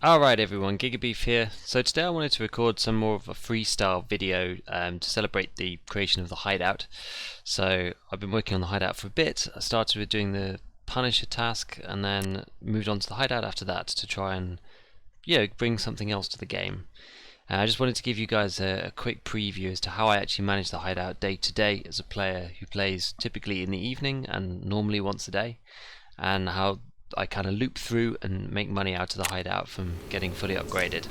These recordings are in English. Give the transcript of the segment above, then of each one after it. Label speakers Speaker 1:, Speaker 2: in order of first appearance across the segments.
Speaker 1: Alright everyone, Gigabeef here. So today I wanted to record some more of a freestyle video to celebrate the creation of the Hideout. So I've been working on the Hideout for a bit. I started with doing the Punisher task and then moved on to the Hideout after that to try and bring something else to the game. I just wanted to give you guys a quick preview as to how I actually manage the Hideout day to day as a player who plays typically in the evening and normally once a day, and how I kind of loop through and make money out of the Hideout from getting fully upgraded.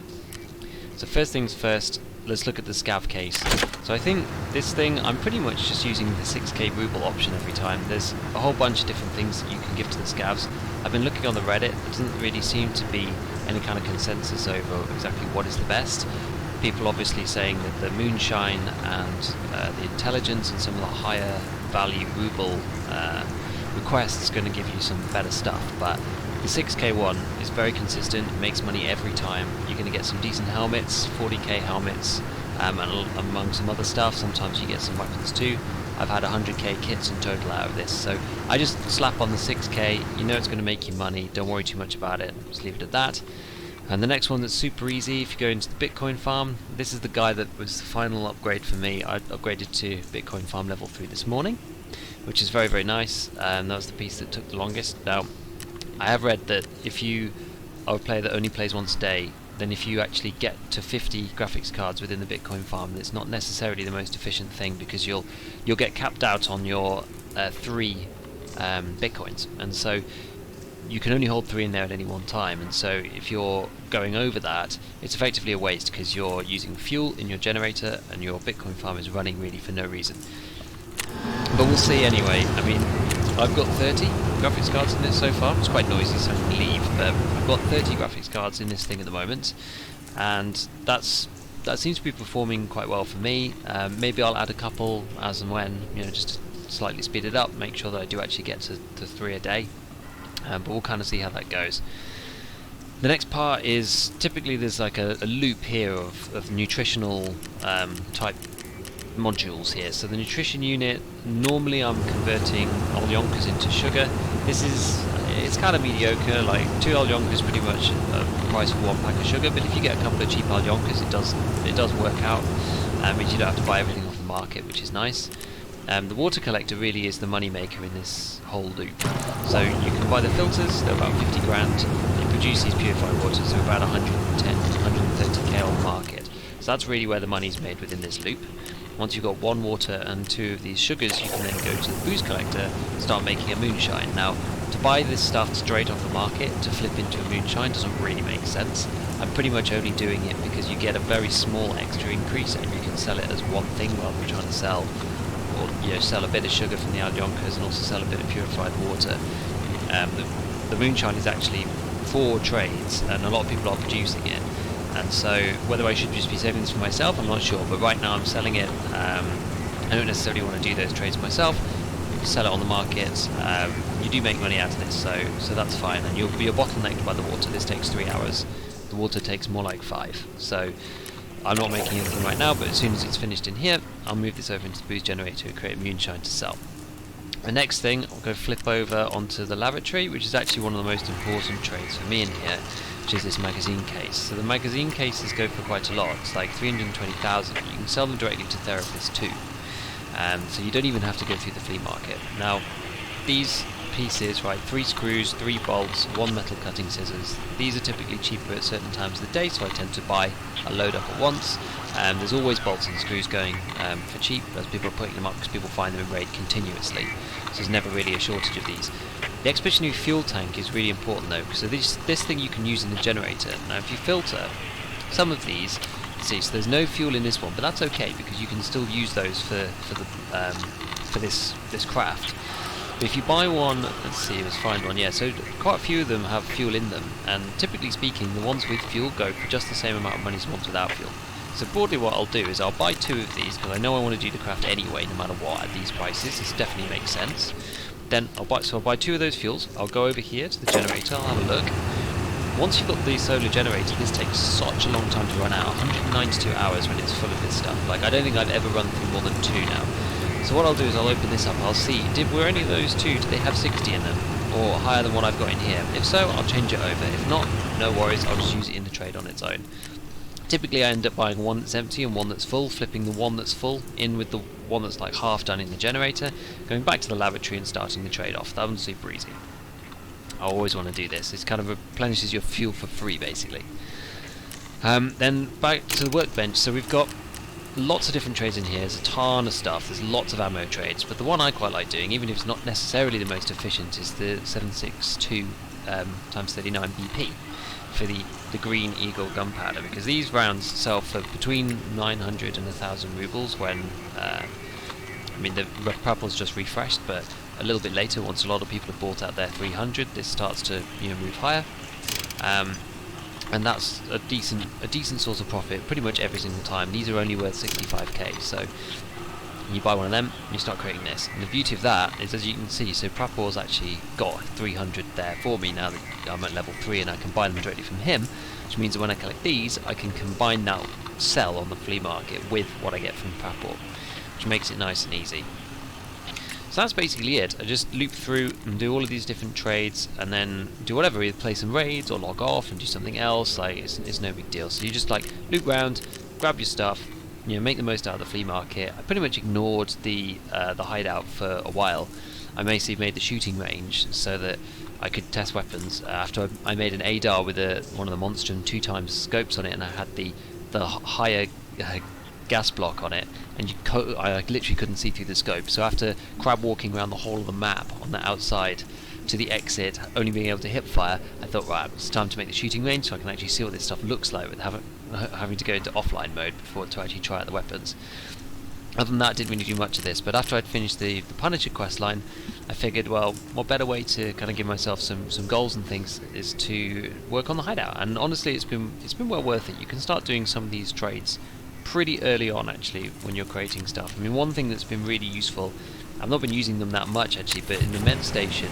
Speaker 1: So first things first, let's look at the scav case. So I think this thing, I'm pretty much just using the 6k ruble option every time. There's a whole bunch of different things that you can give to the scavs. I've been looking on the Reddit, there doesn't really seem to be any kind of consensus over exactly what is the best. People obviously saying that the moonshine and the intelligence and some of the higher value ruble requests is going to give you some better stuff, but the 6k one is very consistent, it makes money every time. You're going to get some decent helmets, 40k helmets, and among some other stuff. Sometimes you get some weapons too. I've had 100k kits in total out of this, so I just slap on the 6k, you know it's going to make you money, don't worry too much about it, just leave it at that. And the next one that's super easy, if you go into the Bitcoin farm, this is the guy that was the final upgrade for me. I upgraded to Bitcoin farm level 3 this morning, which is very nice, and that was the piece that took the longest. Now, I have read that if you are a player that only plays once a day, then if you actually get to 50 graphics cards within the Bitcoin farm, it's not necessarily the most efficient thing, because you'll get capped out on your 3 Bitcoins, and so you can only hold 3 in there at any one time, and so if you're going over that, it's effectively a waste, because you're using fuel in your generator and your Bitcoin farm is running really for no reason. But we'll see anyway. I mean, I've got 30 graphics cards in this so far. It's quite noisy, so I can leave, but I've got 30 graphics cards in this thing at the moment, and that seems to be performing quite well for me. Maybe I'll add a couple as and when, just to slightly speed it up, make sure that I do actually get to 3 a day, but we'll kind of see how that goes. The next part is, typically there's like a loop here of nutritional type modules here. So the nutrition unit, normally I'm converting Alyonkas into sugar. It's kind of mediocre, like 2 Alyonkas is pretty much the price for 1 pack of sugar, but if you get a couple of cheap Alyonkas, it does work out. Means you don't have to buy everything off the market, which is nice. The water collector really is the money maker in this whole loop. So you can buy the filters, they're about 50 grand. They produce these purified waters, they're about 110, 130k on the market. So that's really where the money's made within this loop. Once you've got 1 water and 2 of these sugars, you can then go to the booze collector and start making a moonshine. Now, to buy this stuff straight off the market to flip into a moonshine doesn't really make sense. I'm pretty much only doing it because you get a very small extra increase and you can sell it as one thing rather than trying to sell a bit of sugar from the Alyonkas and also sell a bit of purified water. The moonshine is actually for trades, and a lot of people are producing it. And so whether I should just be saving this for myself, I'm not sure, but right now I'm selling it. I don't necessarily want to do those trades myself. Sell it on the market. You do make money out of this, so that's fine. And you're bottlenecked by the water. This takes 3 hours. The water takes more like 5. So I'm not making anything right now, but as soon as it's finished in here, I'll move this over into the booze generator and create moonshine to sell. The next thing, I'll go flip over onto the lavatory, which is actually one of the most important trades for me in here, which is this magazine case. So the magazine cases go for quite a lot. It's like 320,000. You can sell them directly to therapists too. So you don't even have to go through the flea market. Now, these pieces, right, 3 screws, 3 bolts, 1 metal cutting scissors. These are typically cheaper at certain times of the day, so I tend to buy a load up at once. There's always bolts and screws going for cheap as people are putting them up, because people find them in raid continuously. So there's never really a shortage of these. The expeditionary fuel tank is really important though, so this thing you can use in the generator. Now if you filter some of these, see, so there's no fuel in this one, but that's okay because you can still use those for this craft. But if you buy one, let's see, let's find one, yeah, so quite a few of them have fuel in them, and typically speaking the ones with fuel go for just the same amount of money as the ones without fuel. So broadly what I'll do is I'll buy 2 of these, because I know I want to do the craft anyway, no matter what, at these prices. This definitely makes sense. Then I'll buy 2 of those fuels, I'll go over here to the generator, I'll have a look. Once you've got the solar generator, this takes such a long time to run out, 192 hours when it's full of this stuff. Like, I don't think I've ever run through more than 2 now. So what I'll do is I'll open this up, I'll see, were any of those 2, did they have 60 in them? or higher than what I've got in here? If so, I'll change it over. If not, no worries, I'll just use it in the trade on its own. Typically I end up buying one that's empty and one that's full, flipping the one that's full in with the one that's like half done in the generator, going back to the lavatory and starting the trade off. That one's super easy. I always want to do this. It kind of replenishes your fuel for free, basically. Then back to the workbench. So we've got lots of different trades in here. There's a ton of stuff. There's lots of ammo trades, but the one I quite like doing, even if it's not necessarily the most efficient, is the 7.62 times 39 BP for the Green Eagle gunpowder, because these rounds sell for between 900 and 1,000 rubles when I mean the Prapple's just refreshed, but a little bit later, once a lot of people have bought out their 300, this starts to move higher, and that's a decent source of profit pretty much every single time. These are only worth 65k, so you buy one of them, you start creating this. And the beauty of that is, as you can see, so Prapple's actually got 300 there for me now that I'm at level 3 and I can buy them directly from him, which means that when I collect these, I can combine that sell on the flea market with what I get from Prapple, which makes it nice and easy. So that's basically it. I just loop through and do all of these different trades and then do whatever, either play some raids or log off and do something else. Like it's no big deal. So you just like loop round, grab your stuff, make the most out of the flea market. I pretty much ignored the hideout for a while. I basically made the shooting range so that I could test weapons. After I made an ADAR with one of the Monstrum 2x scopes on it, and I had the higher gas block on it, and I literally couldn't see through the scope. So after crab walking around the whole of the map on the outside to the exit, only being able to hip fire, I thought, right, it's time to make the shooting range so I can actually see what this stuff looks like without having to go into offline mode before to actually try out the weapons. Other than that, I didn't really do much of this, but after I'd finished the Punisher quest line, I figured, well, what better way to kind of give myself some goals and things is to work on the hideout. And honestly, it's been well worth it. You can start doing some of these trades pretty early on, actually, when you're creating stuff. I mean, one thing that's been really useful, I've not been using them that much actually, but in the med station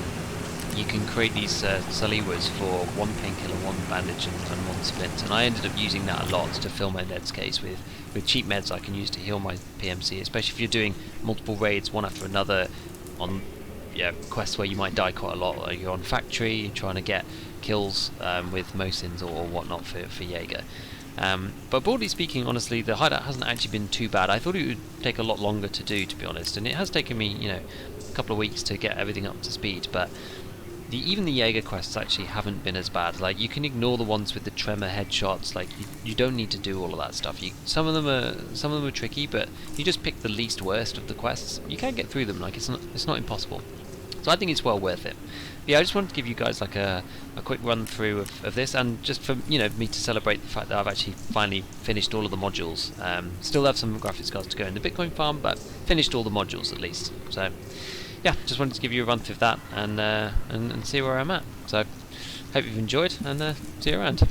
Speaker 1: you can create these saliwas for 1 painkiller, 1 bandage and 1 splint, and I ended up using that a lot to fill my meds case with cheap meds I can use to heal my PMC, especially if you're doing multiple raids one after another on quests where you might die quite a lot. Like you're on factory, you're trying to get kills with Mosins or whatnot for Jaeger. But broadly speaking, honestly, the hideout hasn't actually been too bad. I thought it would take a lot longer to do, to be honest, and it has taken me, a couple of weeks to get everything up to speed, but even the Jaeger quests actually haven't been as bad. Like, you can ignore the ones with the tremor headshots. Like, you don't need to do all of that stuff. Some of them are tricky, but you just pick the least worst of the quests. You can get through them. Like, it's not impossible. So I think it's well worth it. But yeah, I just wanted to give you guys like a quick run through of this, and just for me to celebrate the fact that I've actually finally finished all of the modules. Still have some graphics cards to go in the Bitcoin farm, but finished all the modules at least. So yeah, just wanted to give you a run through of that and see where I'm at. So hope you've enjoyed, and see you around.